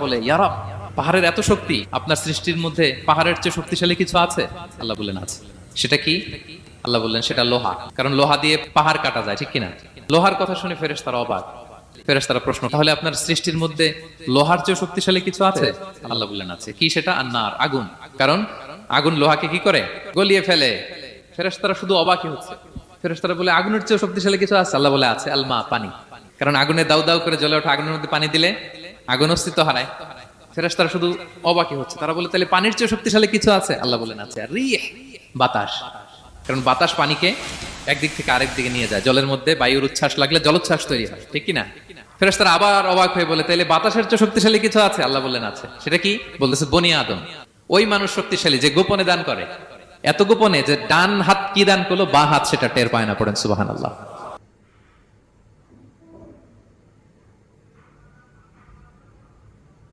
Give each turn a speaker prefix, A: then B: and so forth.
A: বলে, ইয়া রব, পাহাড়ের এত শক্তি, আপনার সৃষ্টির মধ্যে পাহাড়ের চেয়ে শক্তিশালী কিছু আছে? আল্লাহ বললেন আছে। সেটা কি? আল্লাহ বললেন সেটা লোহা, কারণ লোহা দিয়ে পাহাড় কাটা যায়, ঠিক কিনা? লোহার কথা শুনে ফেরেশতারা অবাক। ফেরেশতারা প্রশ্ন, তাহলে আপনার সৃষ্টির মধ্যে লোহার চেয়ে শক্তিশালী কিছু আছে? আল্লাহ বললেন আছে। কি সেটা? আন্নার, আগুন। কারণ আগুন লোহাকে কি করে? গলিয়ে ফেলে। ফেরেশতারা শুধু অবাকই হচ্ছে। ফেরেশতারা বলে, আগুনের চেয়ে শক্তিশালী কিছু আছে? আল্লাহ বলে আছে, আলমা, পানি। কারণ আগুনে দাউ দাউ করে জ্বলে ওঠা আগুনের মধ্যে পানি দিলে আগুন অস্তিত্ব হারায়। ফেরেশতারা শুধু অবাকই হচ্ছে। তারা বলে, তাহলে পানির চেয়ে শক্তিশালী কিছু আছে? আল্লাহ বলেন আছে, রিহ, বাতাস। কারণ বাতাস পানিকে একদিক থেকে আরেক দিকে নিয়ে যায়। জলের মধ্যে বায়ুর উচ্ছ্বাস লাগলে জলোচ্ছ্বাস তৈরি হয়, ঠিক কিনা? ফেরেশতারা আবার অবাক হয়ে বলে, তাহলে বাতাসের চেয়ে শক্তিশালী কিছু আছে? আল্লাহ বললেন আছে। সেটা কি? বলতেছে বনি আদম। ওই মানুষ শক্তিশালী যে গোপনে দান করে, এত গোপনে যে ডান হাত কি দান করলো, বা হাত সেটা টের পায় না। পড়েন সুবহানাল্লাহ।